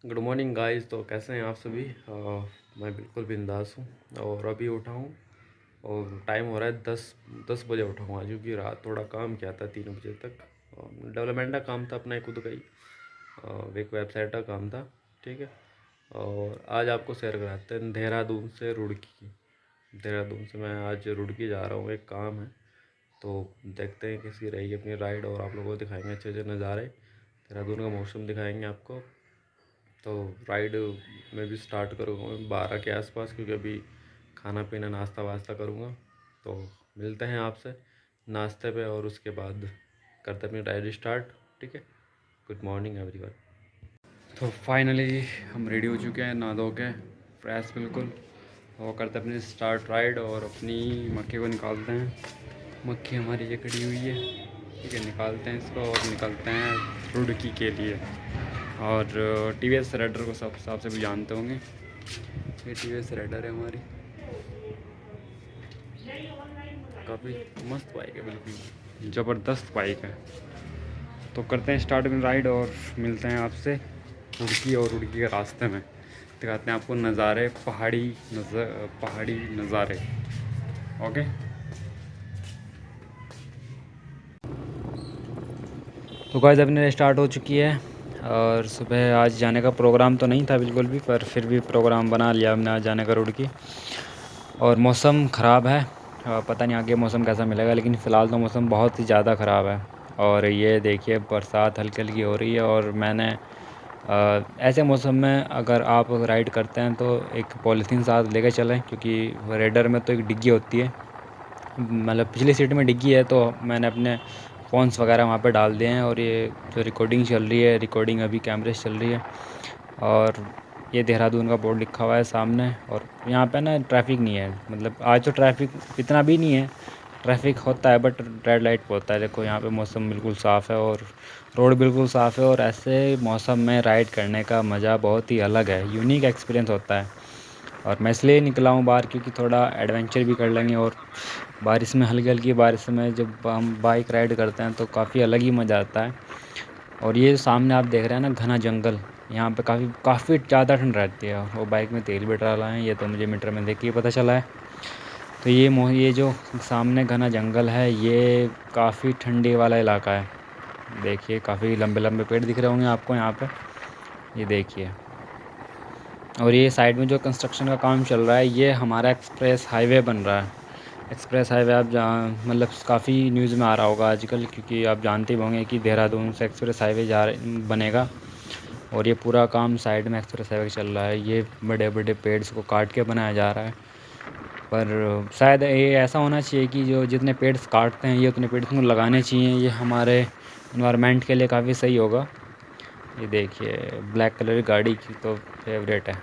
Good morning guys. तो कैसे हैं आप सभी? मैं बिल्कुल बिंदास हूँ और अभी उठा हूँ और टाइम हो रहा है 10 बजे उठा हूँ आज, क्योंकि रात थोड़ा काम किया था 3 बजे तक। डेवलपमेंट का काम था अपना ही खुद का ही, एक वेबसाइट का काम था। ठीक है। और आज आपको शेयर कराते हैं देहरादून से रुड़की। देहरादून से मैं आज रुड़की जा रहा हूँ, एक काम है। तो देखते हैं कैसी रहेगी अपनी राइड, और आप लोगों को दिखाएंगे अच्छे अच्छे नज़ारे, देहरादून का मौसम दिखाएंगे आपको। तो राइड में भी स्टार्ट करूँगा मैं 12 के आसपास, क्योंकि अभी खाना पीना नाश्ता वास्ता करूँगा। तो मिलते हैं आपसे नाश्ते पे, और उसके बाद करते अपनी राइड स्टार्ट। ठीक है। Good morning everyone. तो फाइनली हम रेडी हो चुके हैं, नहा धो के फ्रेश बिल्कुल। वो करते अपनी स्टार्ट राइड और अपनी मक्खी को निकालते हैं। मक्खी हमारी ये खड़ी हुई है। ठीक है, निकालते हैं इसको और निकलते हैं रुड़की के लिए। और टी वी एस रेडर को सब हिसाब से भी जानते होंगे, ये टी वी एस रेडर है हमारी। काफ़ी मस्त बाइक है, बिल्कुल ज़बरदस्त बाइक है। तो करते हैं स्टार्ट में राइड और मिलते हैं आपसे रुड़की के रास्ते में। दिखाते हैं आपको नज़ारे, पहाड़ी नज़ारे। ओके। तो गाइस अपने स्टार्ट हो चुकी है, और सुबह आज जाने का प्रोग्राम तो नहीं था बिल्कुल भी, पर फिर भी प्रोग्राम बना लिया हमने आज जाने का रुड़की। और मौसम ख़राब है, पता नहीं आगे मौसम कैसा मिलेगा, लेकिन फ़िलहाल तो मौसम बहुत ही ज़्यादा ख़राब है। और ये देखिए बरसात हल्की हल्की हो रही है। और मैंने ऐसे मौसम में अगर आप राइड करते हैं तो एक पॉलीथीन साथ लेके चलें, क्योंकि रेडर में तो एक डिग्गी होती है, मतलब पिछली सीट में डिग्गी है। तो मैंने अपने फ़ोन्स वगैरह वहाँ पे डाल दिए हैं। और ये जो रिकॉर्डिंग चल रही है, रिकॉर्डिंग अभी कैमरे से चल रही है। और ये देहरादून का बोर्ड लिखा हुआ है सामने। और यहाँ पे ना ट्रैफिक नहीं है, मतलब आज तो ट्रैफिक इतना भी नहीं है। ट्रैफिक होता है बट रेड लाइट पे होता है। देखो यहाँ पे मौसम बिल्कुल साफ़ है और रोड बिल्कुल साफ़ है। और ऐसे मौसम में राइड करने का मज़ा बहुत ही अलग है, यूनिक एक्सपीरियंस होता है। और मैं इसलिए निकला हूँ बाहर, क्योंकि थोड़ा एडवेंचर भी कर लेंगे। और बारिश में, हल्की हल्की बारिश में जब हम बाइक राइड करते हैं तो काफ़ी अलग ही मज़ा आता है। और ये सामने आप देख रहे हैं ना, घना जंगल, यहाँ पे काफ़ी ज़्यादा ठंड रहती है। वो बाइक में तेल भी डाला है, ये तो मुझे मीटर में देख के पता चला है। तो ये जो सामने घना जंगल है, ये काफ़ी ठंडी वाला इलाका है। देखिए काफ़ी लंबे लंबे पेड़ दिख रहे होंगे आपको यहाँ पे, ये देखिए। और ये साइड में जो कंस्ट्रक्शन का काम चल रहा है, ये हमारा एक्सप्रेस हाईवे बन रहा है। एक्सप्रेस हाईवे आप जहाँ, मतलब काफ़ी न्यूज़ में आ रहा होगा आजकल, क्योंकि आप जानते ही होंगे कि देहरादून से एक्सप्रेस हाईवे बनेगा। और ये पूरा काम साइड में एक्सप्रेस हाईवे चल रहा है। ये बड़े बड़े पेड्स को काट के बनाया जा रहा है। पर शायद ये ऐसा होना चाहिए कि जो जितने पेड्स काटते हैं, ये उतने पेड्स को लगाने चाहिए। ये हमारे इन्वायरमेंट के लिए काफ़ी सही होगा। ये देखिए ब्लैक कलर की गाड़ी की तो फेवरेट है।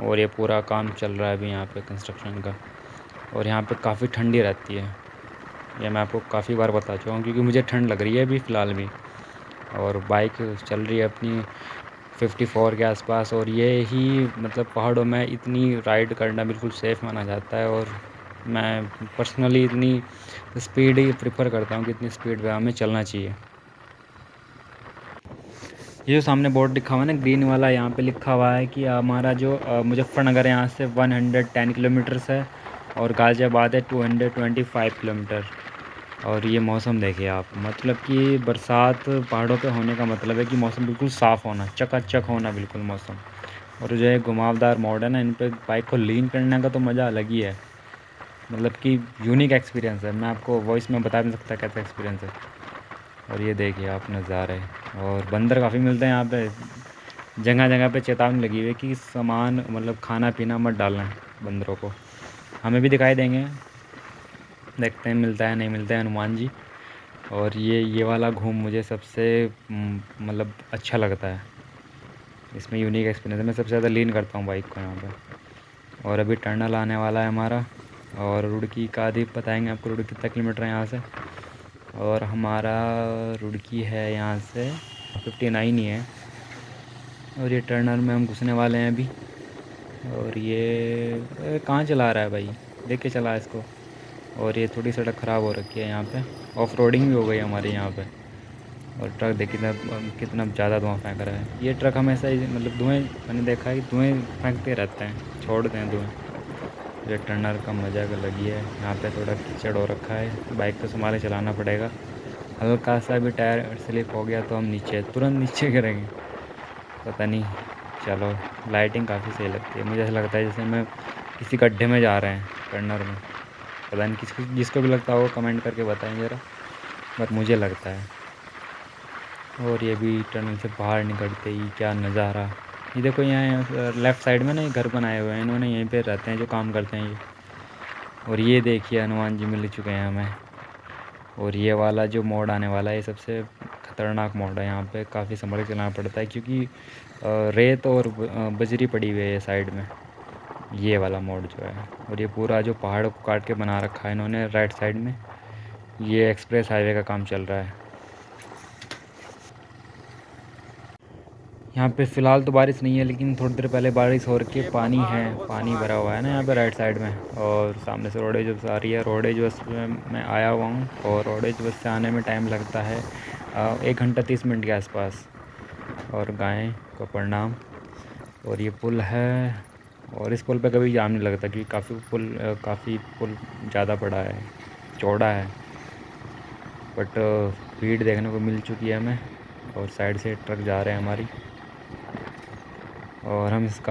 और ये पूरा काम चल रहा है अभी यहाँ पे कंस्ट्रक्शन का। और यहाँ पे काफ़ी ठंडी रहती है, ये मैं आपको काफ़ी बार बता चुका हूँ, क्योंकि मुझे ठंड लग रही है अभी फ़िलहाल भी। और बाइक चल रही है अपनी 54 के आसपास। और ये ही मतलब पहाड़ों में इतनी राइड करना बिल्कुल सेफ़ माना जाता है। और मैं पर्सनली इतनी स्पीड ही प्रेफर करता हूँ कि इतनी स्पीड पे हमें चलना चाहिए। ये जो सामने बोर्ड लिखा हुआ है ना, ग्रीन वाला, यहाँ पे लिखा हुआ है कि हमारा जो मुजफ्फ़रनगर यहाँ से 110 किलोमीटर्स है, और गाज़ियाबाद है 225 किलोमीटर। और ये मौसम देखिए आप, मतलब कि बरसात पहाड़ों पे होने का मतलब है कि मौसम बिल्कुल साफ़ होना, चकाचक होना बिल्कुल मौसम। और जो है घुमावदार मोड है ना, इन पे बाइक को लीन करने का तो मज़ा अलग ही है, मतलब कि यूनिक एक्सपीरियंस है। मैं आपको वॉइस में बता नहीं सकता कैसा एक्सपीरियंस है। और ये देखिए आप नज़ारे। और बंदर काफ़ी मिलते हैं यहाँ पे, जगह जगह पे चेतावनी लगी हुई है कि सामान, मतलब खाना पीना मत डालना बंदरों को। हमें भी दिखाई देंगे, देखते हैं मिलता है नहीं मिलता है हनुमान जी। और ये वाला घूम मुझे सबसे मतलब अच्छा लगता है, इसमें यूनिक एक्सपीरियंस है। मैं सबसे ज़्यादा लीन करता हूँ बाइक को यहाँ पे। और अभी टर्नल आने वाला है हमारा, और रुड़की का भी बताएंगे आपको, रुड़की कितना किलोमीटर है यहाँ से। और हमारा रुड़की है यहाँ से 59 ही है। और ये टर्नल में हम घुसने वाले हैं अभी। और ये कहाँ चला रहा है भाई, देख के चला इसको। और ये थोड़ी सड़क ख़राब हो रखी है यहाँ पे, ऑफ रोडिंग भी हो गई हमारे यहाँ पे। और ट्रक देखिए कितना ज़्यादा धुआं फेंक रहा है। ये ट्रक हमेशा ही मतलब धुएँ, मैंने देखा है कि धुएँ फेंकते रहते हैं, छोड़ते हैं धुएँ। ये टर्नर का मज़ा अलग ही है। यहाँ पे थोड़ा कीचड़ हो रखा है, बाइक को संभाल के चलाना पड़ेगा। हल्का सा भी टायर स्लिप हो गया तो हम तुरंत नीचे गिरेंगे। पता नहीं, चलो लाइटिंग काफ़ी सही लगती है। मुझे ऐसा लगता है जैसे मैं किसी गड्ढे में जा रहे हैं टर्नर में। पता नहीं जिसको भी लगता हो कमेंट करके बताएं ज़रा, बट मुझे लगता है। और ये भी टनल से बाहर निकलते ही क्या नज़ारा। ये देखो यहाँ लेफ़्ट साइड में ना घर बनाए हुए हैं, इन्होंने यहीं पे रहते हैं जो काम करते हैं ये। और ये देखिए हनुमान जी मिल चुके हैं हमें। और ये वाला जो मोड़ आने वाला है ये सबसे ख़तरनाक मोड़ है। यहाँ पे काफ़ी संभल के चलाना पड़ता है क्योंकि रेत और बजरी पड़ी हुई है ये साइड में, ये वाला मोड़ जो है। और ये पूरा जो पहाड़ को काट के बना रखा है इन्होंने राइट साइड में, ये एक्सप्रेस हाईवे का काम चल रहा है। यहाँ पे फ़िलहाल तो बारिश नहीं है, लेकिन थोड़ी देर पहले बारिश हो रखी है। पानी है, पानी भरा हुआ है ना यहाँ पे राइट साइड में। और सामने से रोडेज बस आ रही है। रोडेज बस में मैं आया हुआ हूँ और रोडेज बस से आने में टाइम लगता है 1 घंटा 30 मिनट के आसपास। और गाय को प्रणाम। और ये पुल है, और इस पुल पे कभी जाम नहीं लगता क्योंकि काफ़ी पुल ज़्यादा बड़ा है, चौड़ा है। बट भीड़ देखने को मिल चुकी है हमें, और साइड से ट्रक जा रहे हैं हमारी। और हम इस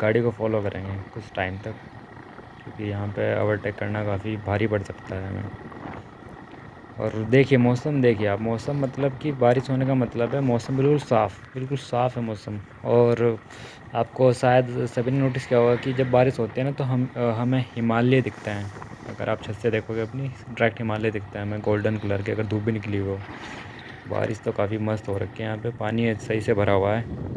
गाड़ी को फॉलो करेंगे कुछ टाइम तक, क्योंकि यहाँ पे ओवरटेक करना काफ़ी भारी पड़ सकता है हमें। और देखिए मौसम, देखिए आप, मौसम मतलब कि बारिश होने का मतलब है मौसम बिल्कुल साफ़ है मौसम। और आपको शायद सभी ने नोटिस किया होगा कि जब बारिश होती है ना तो हमें हिमालय दिखते हैं। अगर आप छत से देखोगे अपनी, डायरेक्ट हिमालय दिखता है हमें गोल्डन कलर के, अगर धूप भी निकली हो। बारिश तो काफ़ी मस्त हो रखी है, यहाँ पे पानी सही से भरा हुआ है।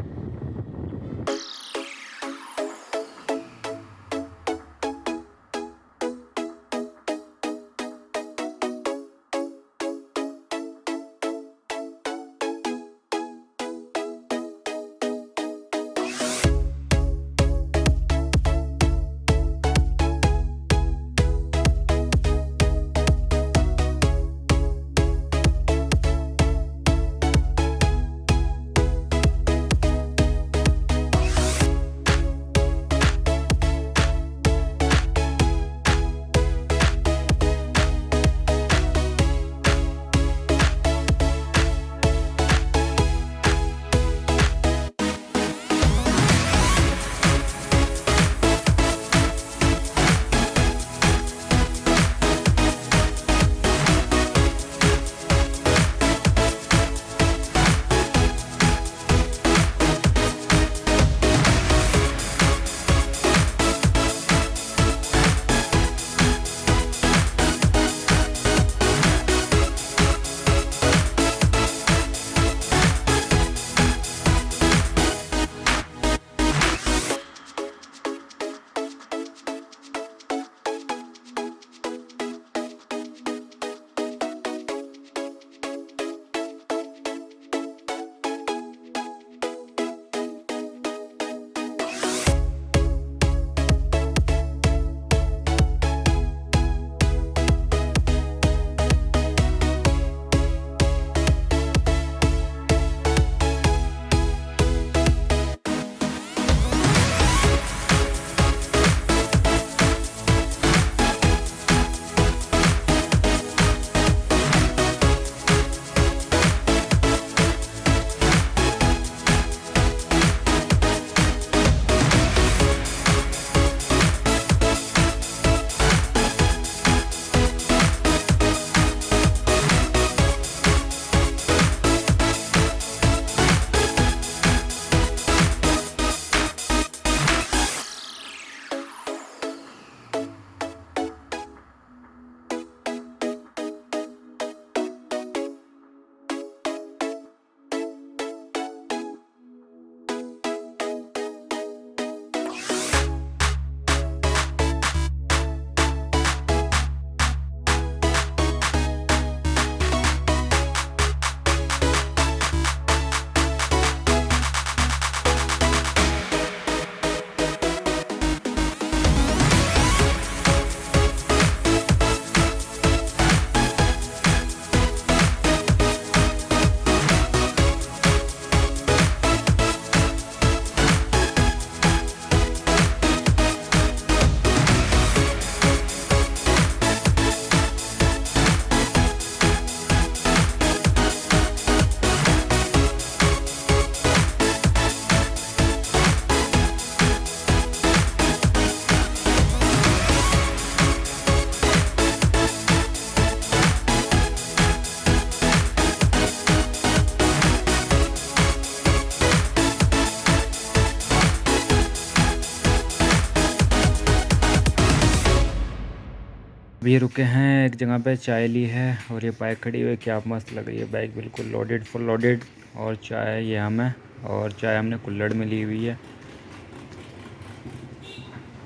अभी रुके हैं एक जगह पे, चाय ली है और ये बाइक खड़ी हुई है। क्या मस्त लग रही है बाइक, बिल्कुल लोडेड, फुल लोडेड। और चाय ये हमें, और चाय हमने कुल्हड़ में ली हुई है।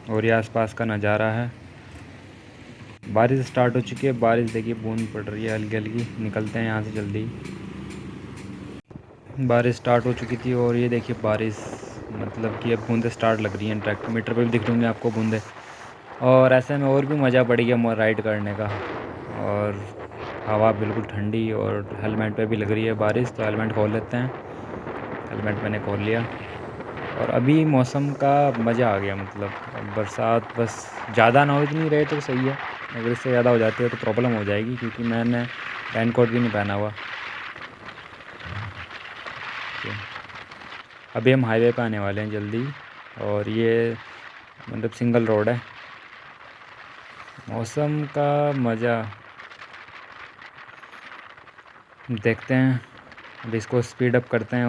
और ये आसपास का नज़ारा है। बारिश स्टार्ट हो चुकी है, बारिश देखिए बूंद पड़ रही है हल्की हल्की। निकलते हैं यहाँ से जल्दी। बारिश स्टार्ट हो चुकी थी और ये देखिए बारिश, मतलब कि अब बूंदें स्टार्ट लग रही हैं। ट्रैक्टोमीटर पे भी दिख रही आपको बूंदें। और ऐसे में और भी मज़ा बढ़ गया राइड करने का। और हवा बिल्कुल ठंडी, और हेलमेट पे भी लग रही है बारिश, तो हेलमेट खोल लेते हैं। हेलमेट मैंने खोल लिया। और अभी मौसम का मज़ा आ गया, मतलब अब बरसात बस ज़्यादा ना हो इतनी रहे तो सही है। अगर इससे ज़्यादा हो जाती है तो प्रॉब्लम हो जाएगी, क्योंकि मैंने रेन कोट भी नहीं पहना हुआ। अभी हम हाईवे पे आने वाले हैं जल्दी। और ये मतलब सिंगल रोड है। मौसम का मज़ा देखते हैं। अब इसको स्पीड अप करते हैं।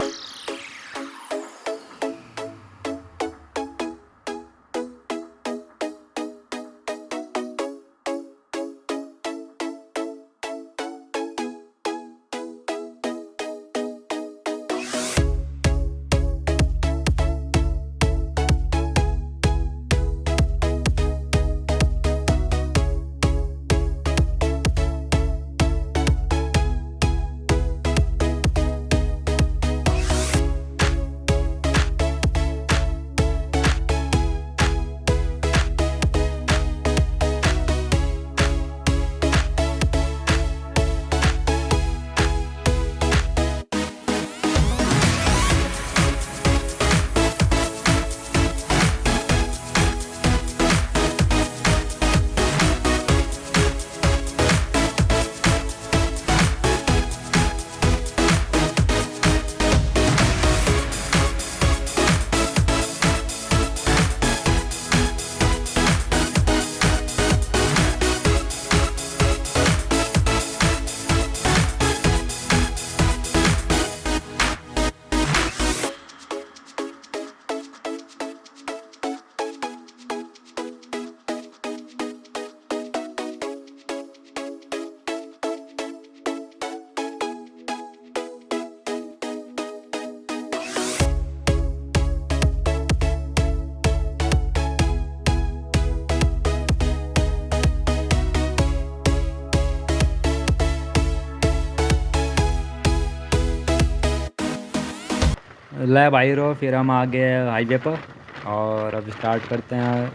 लैब आई रहो, फिर हम आ गए हाईवे पर। और अब स्टार्ट करते हैं,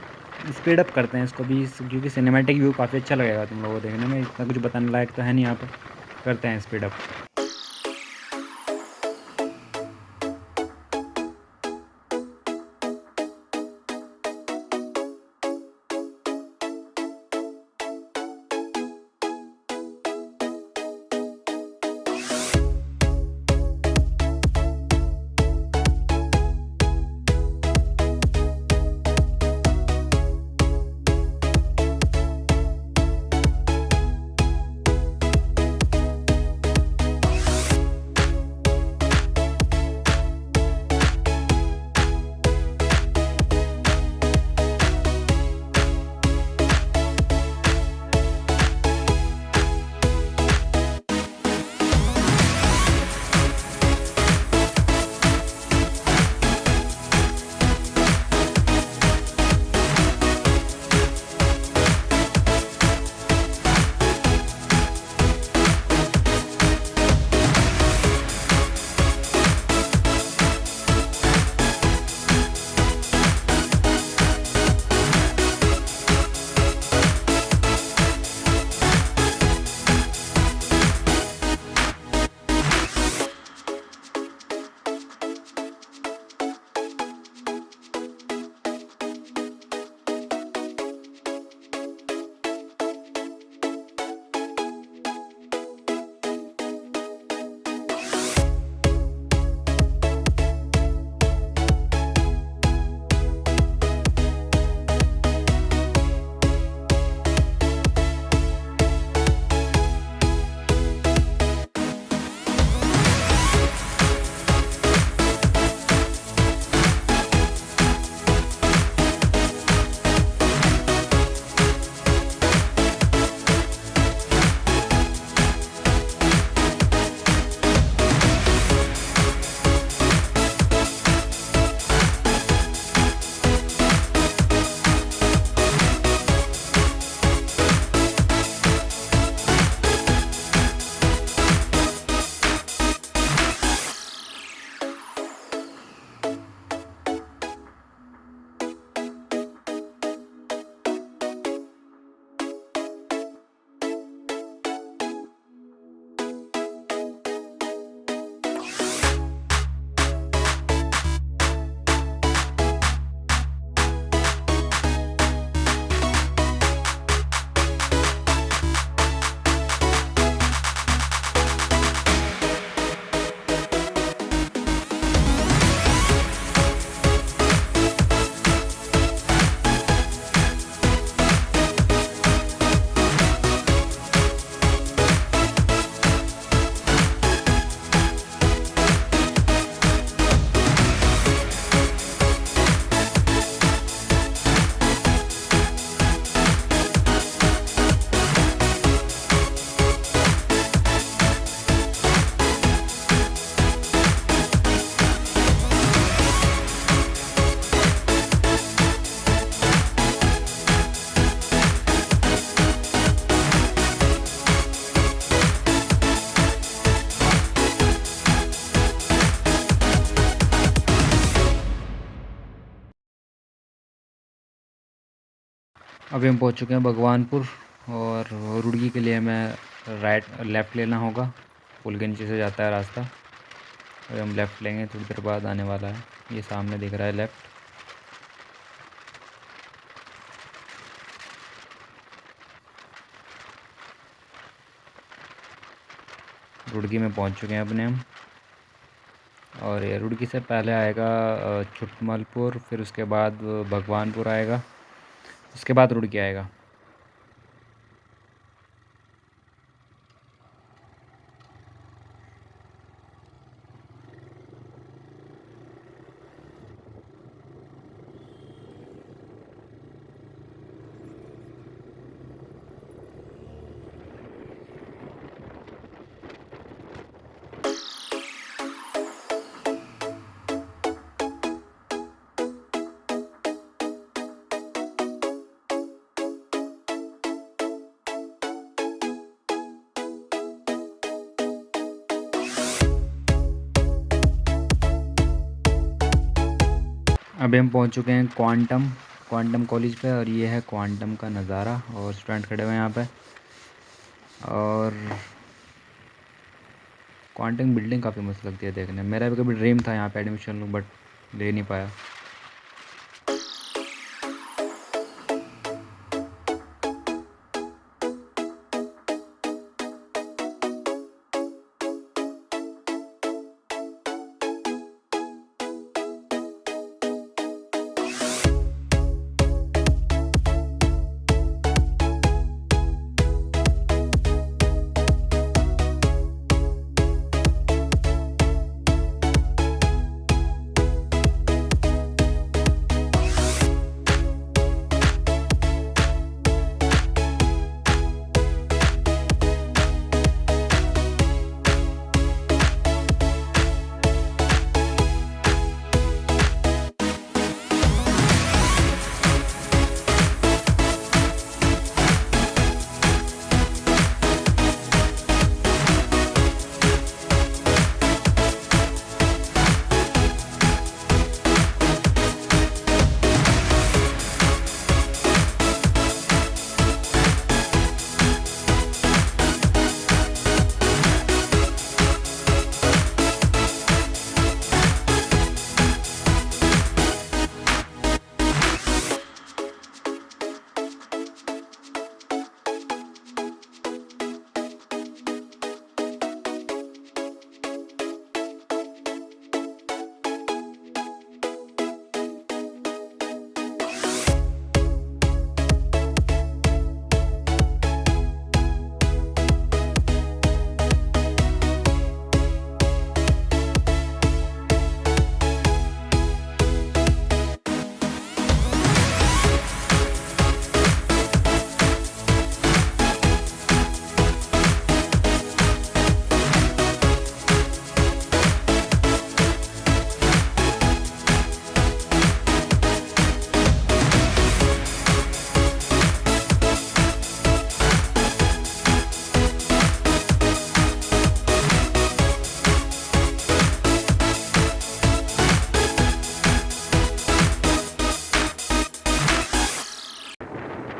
स्पीड अप करते हैं इसको भी, क्योंकि सिनेमैटिक व्यू काफ़ी अच्छा लगेगा तुम लोगों को देखने में। इतना कुछ बताने लायक तो है नहीं यहाँ पर। करते हैं स्पीड अप। अभी हम पहुंच चुके हैं भगवानपुर और रुड़की के लिए हमें लेफ़्ट लेना होगा। पुल के नीचे से जाता है रास्ता। अभी हम लेफ़्ट लेंगे, थोड़ी देर बाद आने वाला है। ये सामने दिख रहा है लेफ़्ट। रुड़की में पहुंच चुके हैं अपने हम। और ये रुड़की से पहले आएगा छुटमलपुर, फिर उसके बाद भगवानपुर आएगा, उसके बाद रुड़की आएगा। अभी हम पहुंच चुके हैं क्वांटम कॉलेज पे और ये है क्वांटम का नज़ारा और स्टूडेंट खड़े हुए हैं यहाँ पे। और क्वांटम बिल्डिंग काफ़ी मस्त लगती है देखने में। मेरा भी कभी ड्रीम था यहाँ पे एडमिशन लूँ, बट ले नहीं पाया।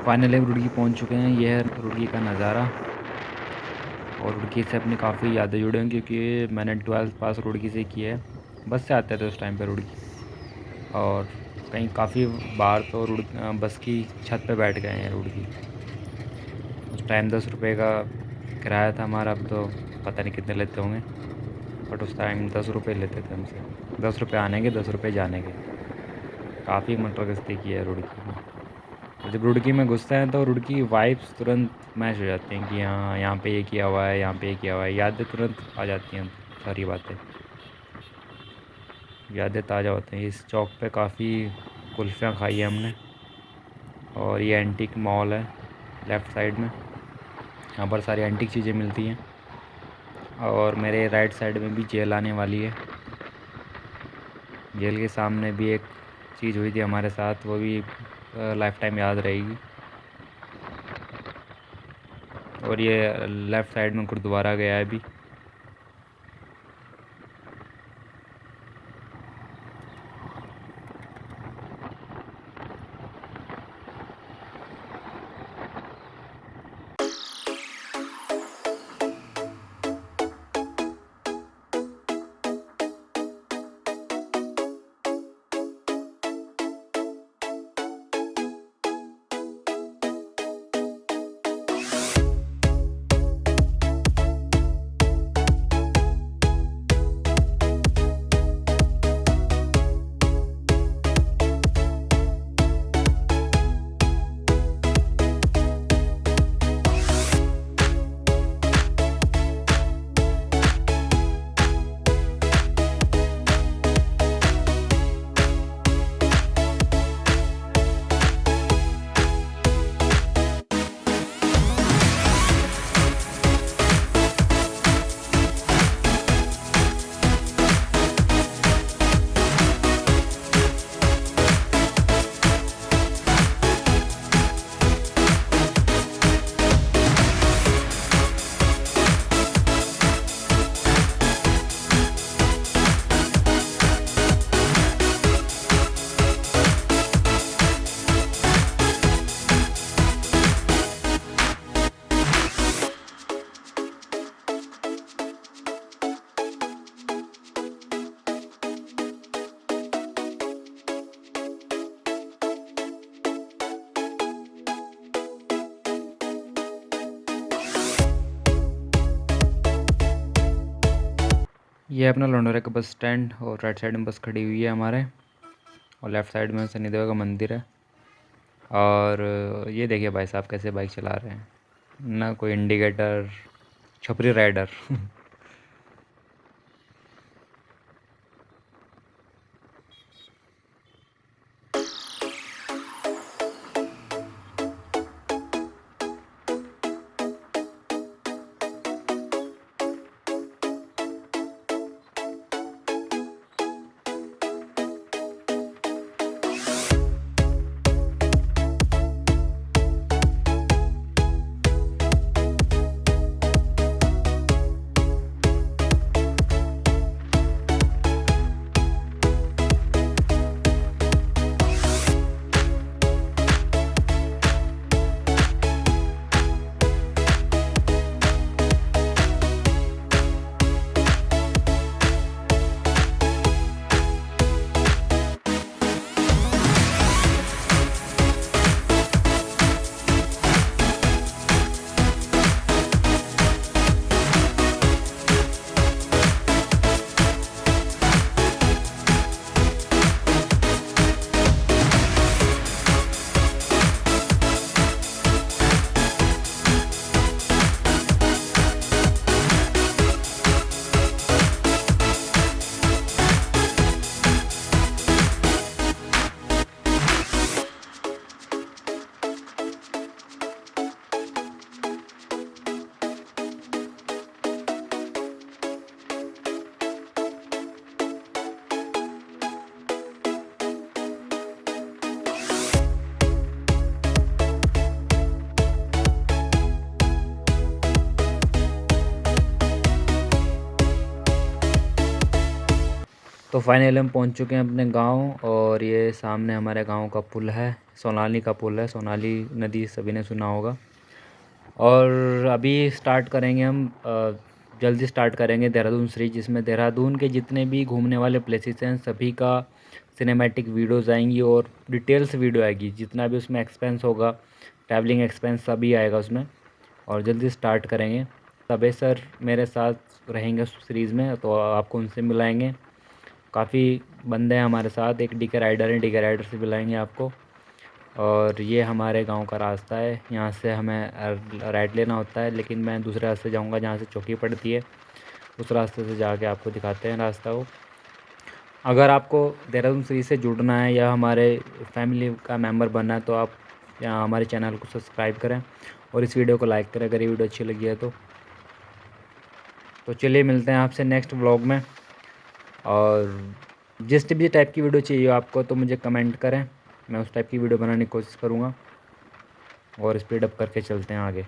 फाइनली हम रुड़की पहुंच चुके हैं। यह है रुड़की का नज़ारा और रुड़की से अपनी काफ़ी यादें जुड़े हैं क्योंकि मैंने 12th पास रुड़की से किया है। बस से आते थे उस टाइम पे रुड़की, और कहीं काफ़ी बार तो बस की छत पे बैठ गए हैं रुड़की। उस टाइम 10 रुपये का किराया था हमारा, अब तो पता नहीं कितने लेते होंगे, बट उस टाइम 10 रुपये लेते थे हमसे। 10 रुपये आने के, 10 रुपये जाने के। काफ़ी मटर की है रुड़की में। जब रुड़की में घुसते हैं तो रुड़की वाइब्स तुरंत मैच हो जाती हैं कि हाँ यहाँ पे ये किया हुआ है, यहाँ पे ये किया हुआ है। यादें तुरंत आ जाती हैं, सारी बातें यादें ताज़ा होती हैं। इस चौक पे काफ़ी कुल्फ़ियाँ खाई है हमने। और ये एंटीक मॉल है लेफ़्ट साइड में, यहाँ पर सारी एंटीक चीज़ें मिलती हैं। और मेरे राइट साइड में भी जेल आने वाली है। जेल के सामने भी एक चीज़ हुई थी हमारे साथ, वो भी लाइफ टाइम याद रहेगी। और ये लेफ़्ट साइड में गुरुद्वारा गया है अभी। ये है अपना लंडोरा का बस स्टैंड और राइट साइड में बस खड़ी हुई है हमारे, और लेफ़्ट साइड में शनिदेव का मंदिर है। और ये देखिए भाई साहब कैसे बाइक चला रहे हैं, ना कोई इंडिकेटर, छपरी राइडर। तो फाइनली हम पहुंच चुके हैं अपने गांव, और ये सामने हमारे गांव का पुल है, सोनाली का पुल है। सोनाली नदी सभी ने सुना होगा। और अभी स्टार्ट करेंगे हम, जल्दी स्टार्ट करेंगे देहरादून सीरीज, जिसमें देहरादून के जितने भी घूमने वाले प्लेसेस हैं सभी का सिनेमैटिक वीडियोज़ आएंगी और डिटेल्स वीडियो आएगी। जितना भी उसमें एक्सपेंस होगा, ट्रैवलिंग एक्सपेंस सभी आएगा उसमें। और जल्दी स्टार्ट करेंगे। तबे सर मेरे साथ रहेंगे उस सीरीज़ में, तो आपको उनसे मिलाएंगे। काफ़ी बंदे हैं हमारे साथ, एक डीके राइडर है, डीके राइडर से मिलाएंगे आपको। और ये हमारे गांव का रास्ता है, यहाँ से हमें राइट लेना होता है, लेकिन मैं दूसरे रास्ते जाऊँगा जहाँ से चौकी पड़ती है। उस रास्ते से जाके आपको दिखाते हैं रास्ता को। अगर आपको देहरादून सीरीज से जुड़ना है या हमारे फैमिली का मेंबर बनना है, तो आप यहाँ हमारे चैनल को सब्सक्राइब करें और इस वीडियो को लाइक करें अगर ये वीडियो अच्छी लगी है तो चलिए मिलते हैं आपसे नेक्स्ट व्लॉग में। और जिस भी टाइप की वीडियो चाहिए आपको तो मुझे कमेंट करें, मैं उस टाइप की वीडियो बनाने की कोशिश करूँगा। और स्पीड अप करके चलते हैं आगे।